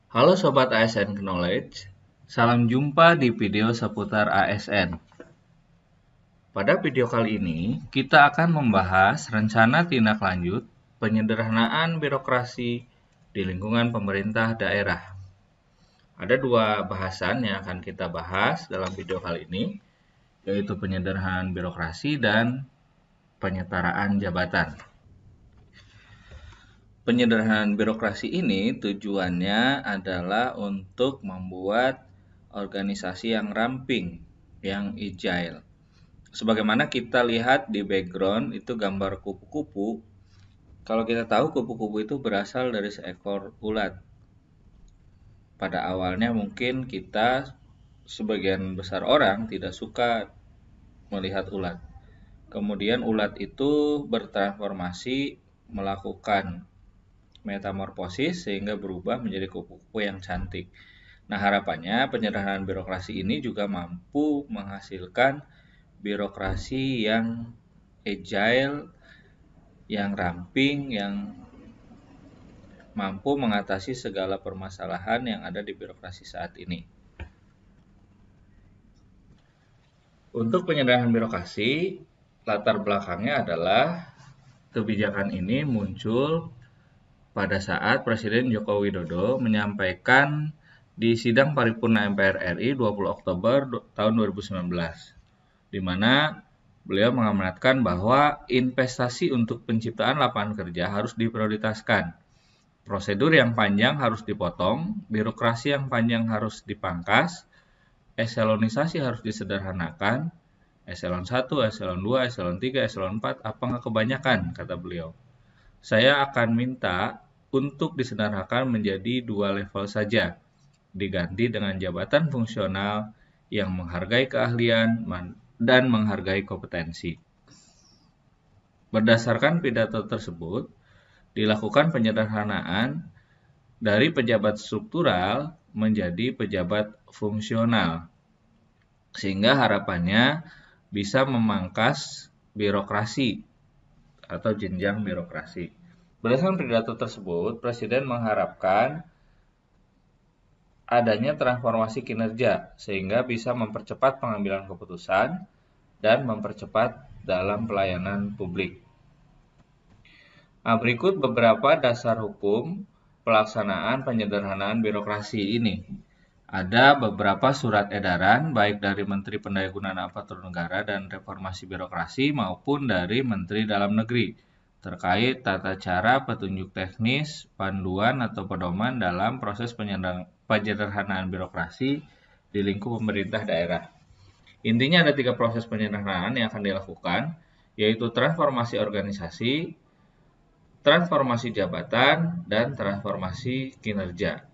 Halo Sobat ASN Knowledge, salam jumpa di video seputar ASN. Pada video kali ini, kita akan membahas rencana tindak lanjut penyederhanaan birokrasi di lingkungan pemerintah daerah. Ada dua bahasan yang akan kita bahas dalam video kali ini, yaitu penyederhanaan birokrasi dan penyetaraan jabatan. Penyederhanaan birokrasi ini tujuannya adalah untuk membuat organisasi yang ramping, yang agile. Sebagaimana kita lihat di background itu gambar kupu-kupu. Kalau kita tahu kupu-kupu itu berasal dari seekor ulat. Pada awalnya mungkin kita sebagian besar orang tidak suka melihat ulat. Kemudian ulat itu bertransformasi melakukan metamorfosis sehingga berubah menjadi kupu-kupu yang cantik. Nah, harapannya penyederhanaan birokrasi ini juga mampu menghasilkan birokrasi yang agile, yang ramping, yang mampu mengatasi segala permasalahan yang ada di birokrasi saat ini. Untuk penyederhanaan birokrasi, latar belakangnya adalah kebijakan ini muncul pada saat Presiden Joko Widodo menyampaikan di sidang paripurna MPR RI 20 Oktober tahun 2019, di mana beliau mengamanatkan bahwa investasi untuk penciptaan lapangan kerja harus diprioritaskan. Prosedur yang panjang harus dipotong, birokrasi yang panjang harus dipangkas, eselonisasi harus disederhanakan, eselon 1, eselon 2, eselon 3, eselon 4, apa nggak kebanyakan, kata beliau. Saya akan minta untuk disederhanakan menjadi 2 level saja, diganti dengan jabatan fungsional yang menghargai keahlian dan menghargai kompetensi. Berdasarkan pidato tersebut, dilakukan penyederhanaan dari pejabat struktural menjadi pejabat fungsional, sehingga harapannya bisa memangkas birokrasi atau jenjang birokrasi. Berdasarkan pidato tersebut, Presiden mengharapkan adanya transformasi kinerja sehingga bisa mempercepat pengambilan keputusan dan mempercepat dalam pelayanan publik. Nah, berikut beberapa dasar hukum pelaksanaan penyederhanaan birokrasi ini. Ada beberapa surat edaran baik dari Menteri Pendayagunaan Aparatur Negara dan Reformasi Birokrasi maupun dari Menteri Dalam Negeri terkait tata cara, petunjuk teknis, panduan atau pedoman dalam proses penyederhanaan birokrasi di lingkup pemerintah daerah. Intinya ada 3 proses penyederhanaan yang akan dilakukan, yaitu transformasi organisasi, transformasi jabatan, dan transformasi kinerja.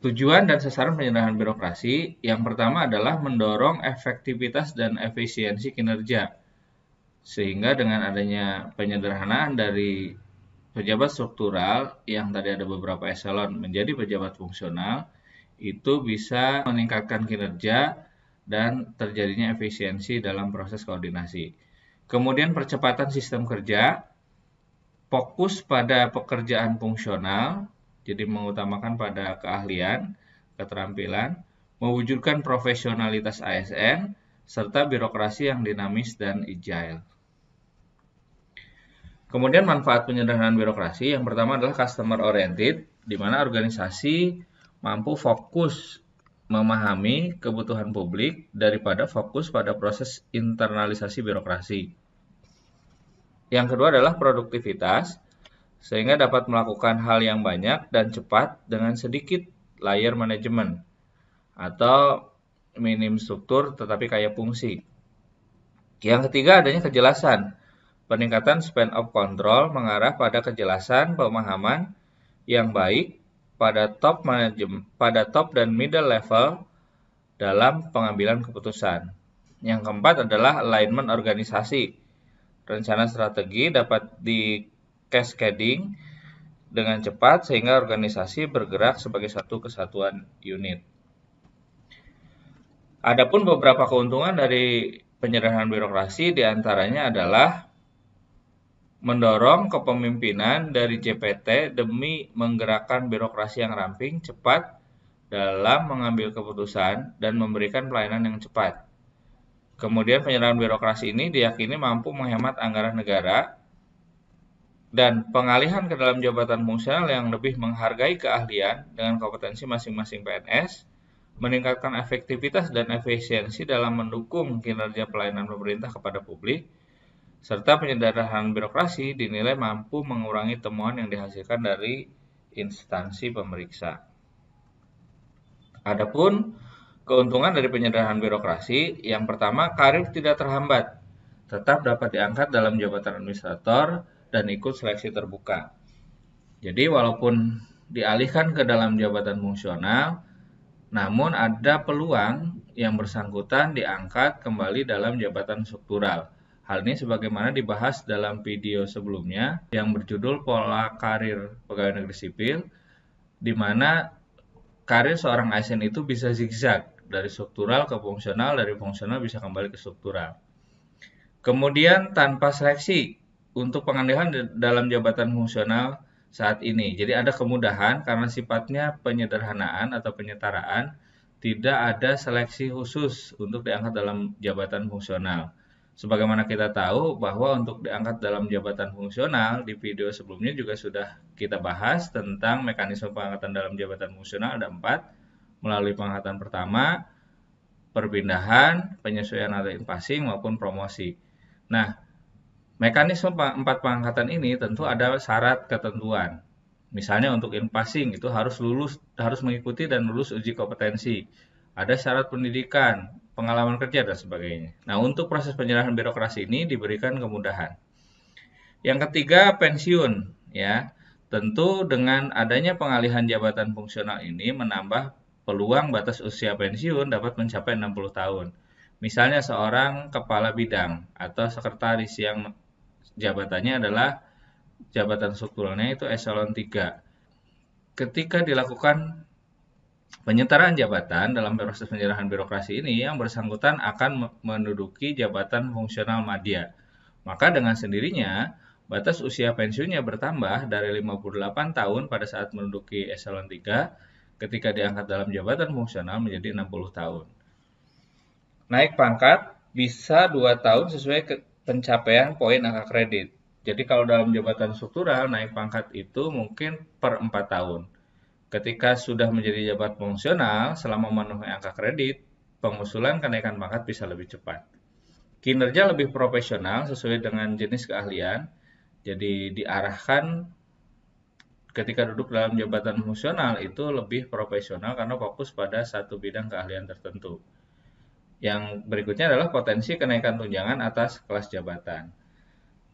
Tujuan dan sasaran penyederhanaan birokrasi yang pertama adalah mendorong efektivitas dan efisiensi kinerja. Sehingga dengan adanya penyederhanaan dari pejabat struktural yang tadi ada beberapa eselon menjadi pejabat fungsional, itu bisa meningkatkan kinerja dan terjadinya efisiensi dalam proses koordinasi. Kemudian percepatan sistem kerja, fokus pada pekerjaan fungsional, jadi mengutamakan pada keahlian, keterampilan, mewujudkan profesionalitas ASN, serta birokrasi yang dinamis dan agile. Kemudian manfaat penyederhanaan birokrasi yang pertama adalah customer oriented, di mana organisasi mampu fokus memahami kebutuhan publik daripada fokus pada proses internalisasi birokrasi. Yang kedua adalah produktivitas, sehingga dapat melakukan hal yang banyak dan cepat dengan sedikit layer manajemen atau minim struktur tetapi kaya fungsi. Yang ketiga adanya kejelasan. Peningkatan span of control mengarah pada kejelasan pemahaman yang baik pada top dan middle level dalam pengambilan keputusan. Yang keempat adalah alignment organisasi. Rencana strategi dapat di cascading dengan cepat sehingga organisasi bergerak sebagai satu kesatuan unit. Adapun beberapa keuntungan dari penyederhanaan birokrasi diantaranya adalah mendorong kepemimpinan dari JPT demi menggerakkan birokrasi yang ramping, cepat dalam mengambil keputusan dan memberikan pelayanan yang cepat. Kemudian penyederhanaan birokrasi ini diyakini mampu menghemat anggaran negara dan pengalihan ke dalam jabatan fungsional yang lebih menghargai keahlian dengan kompetensi masing-masing PNS, meningkatkan efektivitas dan efisiensi dalam mendukung kinerja pelayanan pemerintah kepada publik, serta penyederhanaan birokrasi dinilai mampu mengurangi temuan yang dihasilkan dari instansi pemeriksa. Adapun keuntungan dari penyederhanaan birokrasi, yang pertama, karir tidak terhambat, tetap dapat diangkat dalam jabatan administrator dan ikut seleksi terbuka. Jadi walaupun dialihkan ke dalam jabatan fungsional, namun ada peluang yang bersangkutan diangkat kembali dalam jabatan struktural. Hal ini sebagaimana dibahas dalam video sebelumnya yang berjudul Pola Karir Pegawai Negeri Sipil, di mana karir seorang ASN itu bisa zigzag dari struktural ke fungsional, dari fungsional bisa kembali ke struktural. Kemudian tanpa seleksi untuk pengalihan dalam jabatan fungsional saat ini. Jadi ada kemudahan karena sifatnya penyederhanaan atau penyetaraan, tidak ada seleksi khusus untuk diangkat dalam jabatan fungsional. Sebagaimana kita tahu bahwa untuk diangkat dalam jabatan fungsional, di video sebelumnya juga sudah kita bahas tentang mekanisme pengangkatan dalam jabatan fungsional, ada 4, melalui pengangkatan pertama, perpindahan, penyesuaian atau passing maupun promosi. Nah, mekanisme 4 pengangkatan ini tentu ada syarat ketentuan. Misalnya untuk in-passing itu harus mengikuti dan lulus uji kompetensi. Ada syarat pendidikan, pengalaman kerja dan sebagainya. Nah, untuk proses penyerahan birokrasi ini diberikan kemudahan. Yang ketiga, pensiun, ya. Tentu dengan adanya pengalihan jabatan fungsional ini menambah peluang batas usia pensiun dapat mencapai 60 tahun. Misalnya seorang kepala bidang atau sekretaris yang jabatannya adalah jabatan strukturalnya itu eselon 3. Ketika dilakukan penyetaraan jabatan dalam proses penyerahan birokrasi ini, yang bersangkutan akan menduduki jabatan fungsional madya. Maka dengan sendirinya, batas usia pensiunnya bertambah dari 58 tahun pada saat menduduki eselon 3, ketika diangkat dalam jabatan fungsional menjadi 60 tahun. Naik pangkat bisa 2 tahun sesuai pencapaian poin angka kredit. Jadi kalau dalam jabatan struktural, naik pangkat itu mungkin per 4 tahun. Ketika sudah menjadi jabat fungsional, selama memenuhi angka kredit, pengusulan kenaikan pangkat bisa lebih cepat. Kinerja lebih profesional sesuai dengan jenis keahlian, jadi diarahkan ketika duduk dalam jabatan fungsional itu lebih profesional karena fokus pada satu bidang keahlian tertentu. Yang berikutnya adalah potensi kenaikan tunjangan atas kelas jabatan.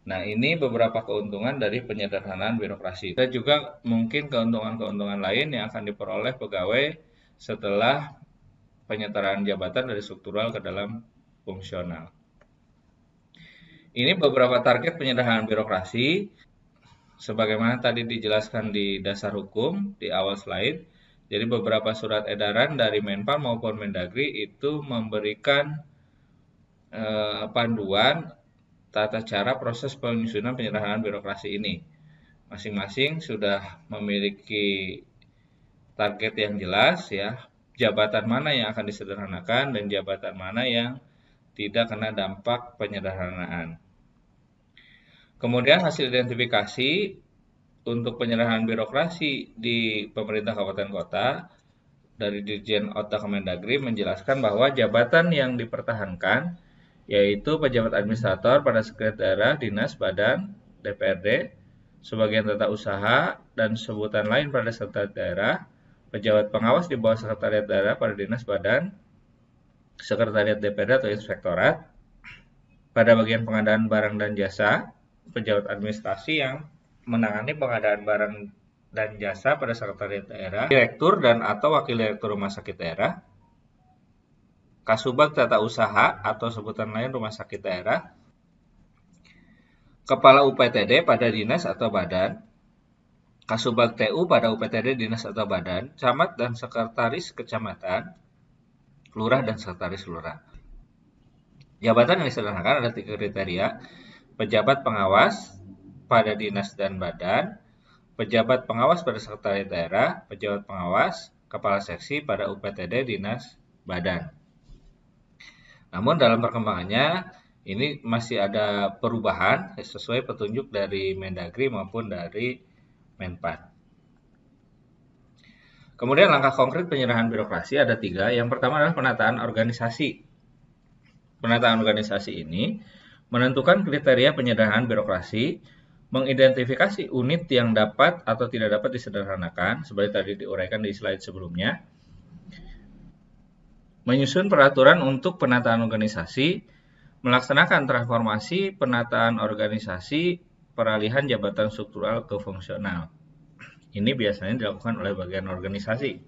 Nah, ini beberapa keuntungan dari penyederhanaan birokrasi. Ada juga mungkin keuntungan-keuntungan lain yang akan diperoleh pegawai setelah penyetaraan jabatan dari struktural ke dalam fungsional. Ini beberapa target penyederhanaan birokrasi. Sebagaimana tadi dijelaskan di dasar hukum di awal slide. Jadi beberapa surat edaran dari Menpan maupun Mendagri itu memberikan panduan tata cara proses penyusunan penyederhanaan birokrasi ini. Masing-masing sudah memiliki target yang jelas, ya, jabatan mana yang akan disederhanakan dan jabatan mana yang tidak kena dampak penyederhanaan. Kemudian hasil identifikasi untuk penyederhanaan birokrasi di pemerintah kabupaten kota dari Dirjen Oda Kemendagri menjelaskan bahwa jabatan yang dipertahankan yaitu pejabat administrator pada sekretariat daerah, dinas, badan, DPRD, sebagian tata usaha, dan sebutan lain pada sekretariat daerah, pejabat pengawas di bawah sekretariat daerah pada dinas, badan, sekretariat DPRD atau inspektorat, pada bagian pengadaan barang dan jasa, pejabat administrasi yang menangani pengadaan barang dan jasa pada sekretariat daerah, direktur dan atau wakil direktur rumah sakit daerah, Kasubag Tata Usaha atau sebutan lain rumah sakit daerah, Kepala UPTD pada dinas atau badan, Kasubag TU pada UPTD dinas atau badan, camat dan sekretaris kecamatan, lurah dan sekretaris lurah. Jabatan yang disederhanakan ada 3 kriteria: pejabat pengawas, pada dinas dan badan, pejabat pengawas pada sekretariat daerah, pejabat pengawas, kepala seksi pada UPTD dinas badan. Namun dalam perkembangannya ini masih ada perubahan sesuai petunjuk dari Mendagri maupun dari Menpan. Kemudian langkah konkret penyerahan birokrasi ada 3. Yang pertama adalah penataan organisasi. Penataan organisasi ini menentukan kriteria penyerahan birokrasi, mengidentifikasi unit yang dapat atau tidak dapat disederhanakan, seperti tadi diuraikan di slide sebelumnya, menyusun peraturan untuk penataan organisasi, melaksanakan transformasi penataan organisasi, peralihan jabatan struktural ke fungsional. Ini biasanya dilakukan oleh bagian organisasi.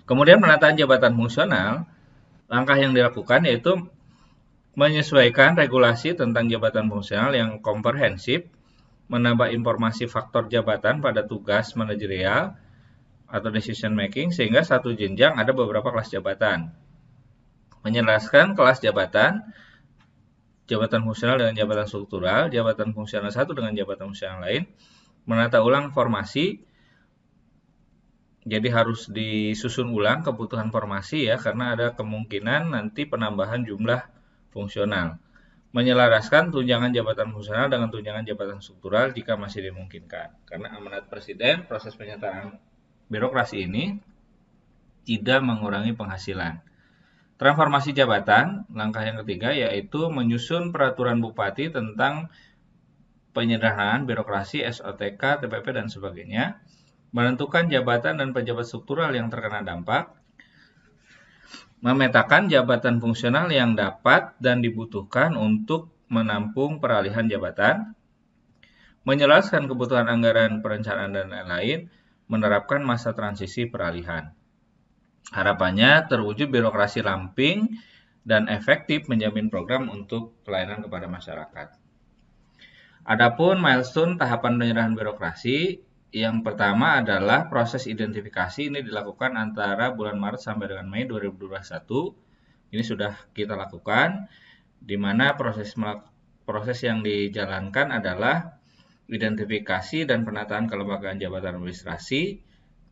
Kemudian penataan jabatan fungsional, langkah yang dilakukan yaitu menyesuaikan regulasi tentang jabatan fungsional yang komprehensif, menambah informasi faktor jabatan pada tugas manajerial atau decision making sehingga satu jenjang ada beberapa kelas jabatan. Menjelaskan kelas jabatan, jabatan fungsional dengan jabatan struktural, jabatan fungsional satu dengan jabatan fungsional lain, menata ulang formasi, jadi harus disusun ulang kebutuhan formasi ya, karena ada kemungkinan nanti penambahan jumlah fungsional. Menyelaraskan tunjangan jabatan fungsional dengan tunjangan jabatan struktural jika masih dimungkinkan. Karena amanat Presiden, proses penyetaraan birokrasi ini tidak mengurangi penghasilan. Transformasi jabatan, langkah yang ketiga yaitu menyusun peraturan bupati tentang penyederhanaan birokrasi, SOTK, TPP, dan sebagainya, menentukan jabatan dan pejabat struktural yang terkena dampak, memetakan jabatan fungsional yang dapat dan dibutuhkan untuk menampung peralihan jabatan, menjelaskan kebutuhan anggaran perencanaan dan lain-lain, menerapkan masa transisi peralihan. Harapannya terwujud birokrasi ramping dan efektif menjamin program untuk pelayanan kepada masyarakat. Adapun milestone tahapan penyerahan birokrasi, yang pertama adalah proses identifikasi. Ini dilakukan antara bulan Maret sampai dengan Mei 2021. Ini sudah kita lakukan, di mana proses yang dijalankan adalah identifikasi dan penataan kelembagaan jabatan administrasi,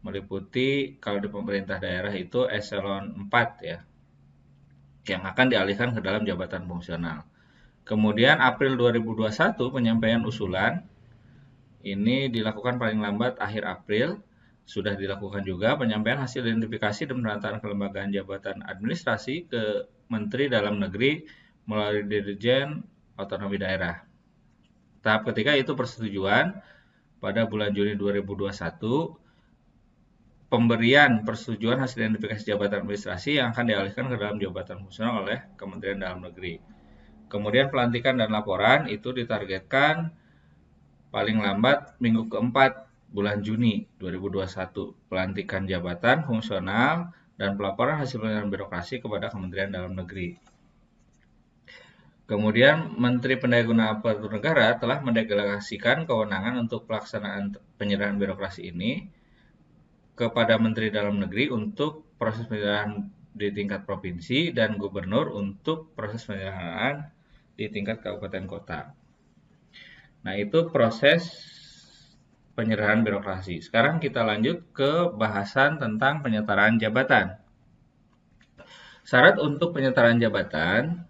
meliputi kalau di pemerintah daerah itu eselon 4 ya, yang akan dialihkan ke dalam jabatan fungsional. Kemudian April 2021 penyampaian usulan, ini dilakukan paling lambat akhir April, sudah dilakukan juga penyampaian hasil identifikasi dan penataan kelembagaan jabatan administrasi ke Menteri Dalam Negeri melalui Dirjen Otonomi Daerah. Tahap ketiga itu persetujuan. Pada bulan Juni 2021, pemberian persetujuan hasil identifikasi jabatan administrasi yang akan dialihkan ke dalam jabatan fungsional oleh Kementerian Dalam Negeri. Kemudian pelantikan dan laporan itu ditargetkan paling lambat minggu keempat bulan Juni 2021. Pelantikan jabatan fungsional dan pelaporan hasil penyerahan birokrasi kepada Kementerian Dalam Negeri. Kemudian Menteri Pendayagunaan Aparatur Negara telah mendelegasikan kewenangan untuk pelaksanaan penyerahan birokrasi ini kepada Menteri Dalam Negeri untuk proses penyerahan di tingkat provinsi dan gubernur untuk proses penyerahan di tingkat kabupaten kota. Nah, itu proses penyerahan birokrasi. Sekarang kita lanjut ke bahasan tentang penyetaraan jabatan. Syarat untuk penyetaraan jabatan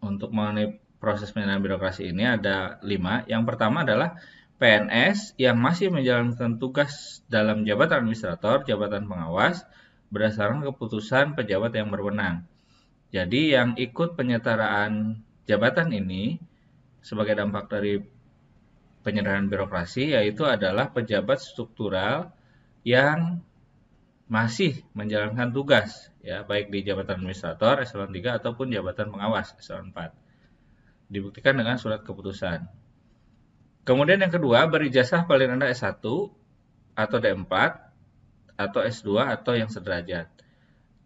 untuk mengenai proses penyerahan birokrasi ini ada 5. Yang pertama adalah PNS yang masih menjalankan tugas dalam jabatan administrator, jabatan pengawas, berdasarkan keputusan pejabat yang berwenang. Jadi yang ikut penyetaraan jabatan ini sebagai dampak dari penyerahan birokrasi yaitu adalah pejabat struktural yang masih menjalankan tugas ya, baik di jabatan administrator eselon 3 ataupun jabatan pengawas eselon 4. Dibuktikan dengan surat keputusan. Kemudian yang kedua, berijazah paling rendah S1 atau D4 atau S2 atau yang sederajat.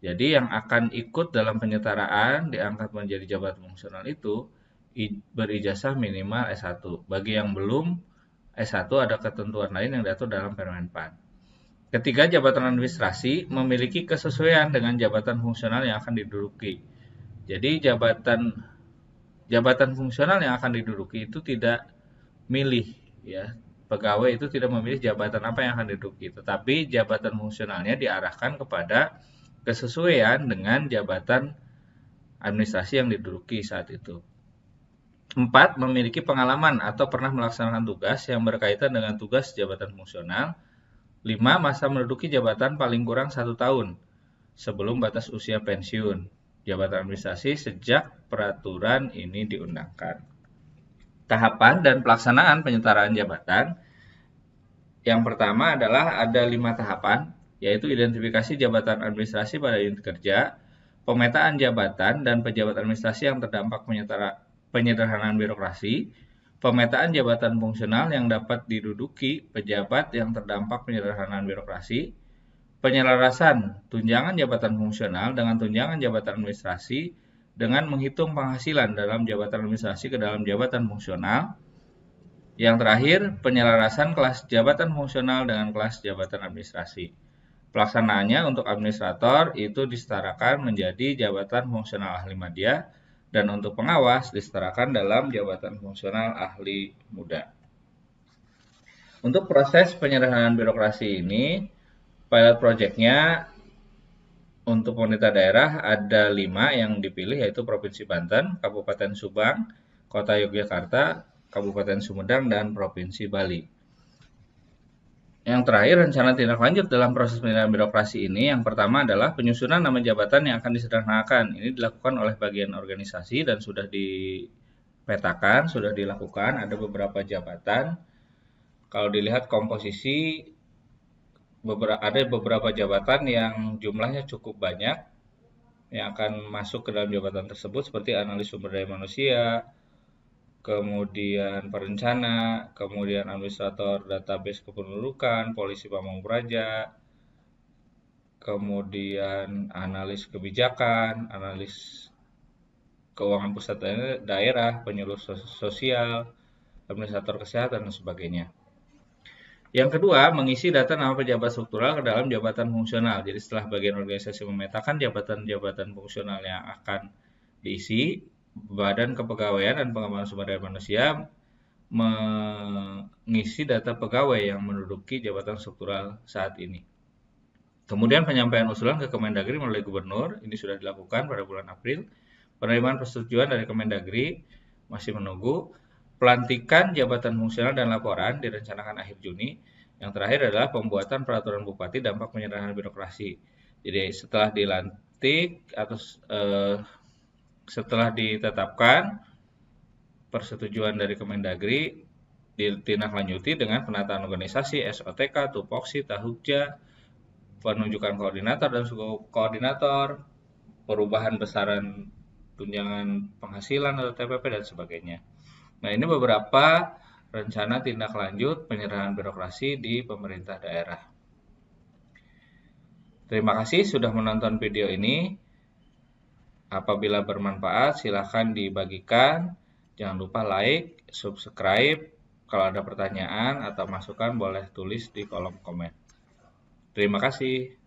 Jadi yang akan ikut dalam penyetaraan diangkat menjadi jabatan fungsional itu berijazah minimal S1. Bagi yang belum S1 ada ketentuan lain yang diatur dalam Permenpan. Ketiga, jabatan administrasi memiliki kesesuaian dengan jabatan fungsional yang akan diduduki. Jadi jabatan fungsional yang akan diduduki itu tidak milih ya. Pegawai itu tidak memilih jabatan apa yang akan diduduki, tetapi jabatan fungsionalnya diarahkan kepada kesesuaian dengan jabatan administrasi yang diduduki saat itu. 4. Memiliki pengalaman atau pernah melaksanakan tugas yang berkaitan dengan tugas jabatan fungsional. 5. Masa menduduki jabatan paling kurang 1 tahun sebelum batas usia pensiun jabatan administrasi sejak peraturan ini diundangkan. Tahapan dan pelaksanaan penyetaraan jabatan. Yang pertama adalah ada 5 tahapan, yaitu identifikasi jabatan administrasi pada unit kerja, pemetaan jabatan dan pejabat administrasi yang terdampak penyederhanaan birokrasi, pemetaan jabatan fungsional yang dapat diduduki pejabat yang terdampak penyederhanaan birokrasi, penyelarasan tunjangan jabatan fungsional dengan tunjangan jabatan administrasi dengan menghitung penghasilan dalam jabatan administrasi ke dalam jabatan fungsional. Yang terakhir, penyelarasan kelas jabatan fungsional dengan kelas jabatan administrasi. Pelaksanaannya untuk administrator itu disetarakan menjadi jabatan fungsional ahli madya dan untuk pengawas disetarakan dalam jabatan fungsional ahli muda. Untuk proses penyederhanaan birokrasi ini, pilot project-nya untuk pemerintah daerah ada 5 yang dipilih, yaitu Provinsi Banten, Kabupaten Subang, Kota Yogyakarta, Kabupaten Sumedang, dan Provinsi Bali. Yang terakhir, rencana tindak lanjut dalam proses penyederhanaan birokrasi ini, yang pertama adalah penyusunan nama jabatan yang akan disederhanakan. Ini dilakukan oleh bagian organisasi dan sudah dipetakan, sudah dilakukan, ada beberapa jabatan. Kalau dilihat komposisi, ada beberapa jabatan yang jumlahnya cukup banyak yang akan masuk ke dalam jabatan tersebut, seperti analis sumber daya manusia, kemudian perencana, kemudian administrator database kependudukan, polisi pamong praja, kemudian analis kebijakan, analis keuangan pusat daerah, penyuluh sosial, administrator kesehatan, dan sebagainya. Yang kedua, mengisi data nama pejabat struktural ke dalam jabatan fungsional. Jadi setelah bagian organisasi memetakan jabatan-jabatan fungsional yang akan diisi, Badan Kepegawaian dan Pengembangan Sumber Daya Manusia mengisi data pegawai yang menduduki jabatan struktural saat ini. Kemudian penyampaian usulan ke Kemendagri melalui Gubernur, ini sudah dilakukan pada bulan April. Penerimaan persetujuan dari Kemendagri masih menunggu. Pelantikan jabatan fungsional dan laporan direncanakan akhir Juni. Yang terakhir adalah pembuatan peraturan bupati dampak penyederhanaan birokrasi. Jadi setelah dilantik atau setelah ditetapkan persetujuan dari Kemendagri, ditindaklanjuti dengan penataan organisasi, SOTK, tupoksi, tahukja, penunjukan koordinator dan subkoordinator, perubahan besaran tunjangan penghasilan atau TPP dan sebagainya. Nah, ini beberapa rencana tindak lanjut penyederhanaan birokrasi di pemerintah daerah. Terima kasih sudah menonton video ini. Apabila bermanfaat, silahkan dibagikan. Jangan lupa like, subscribe. Kalau ada pertanyaan atau masukan, boleh tulis di kolom komen. Terima kasih.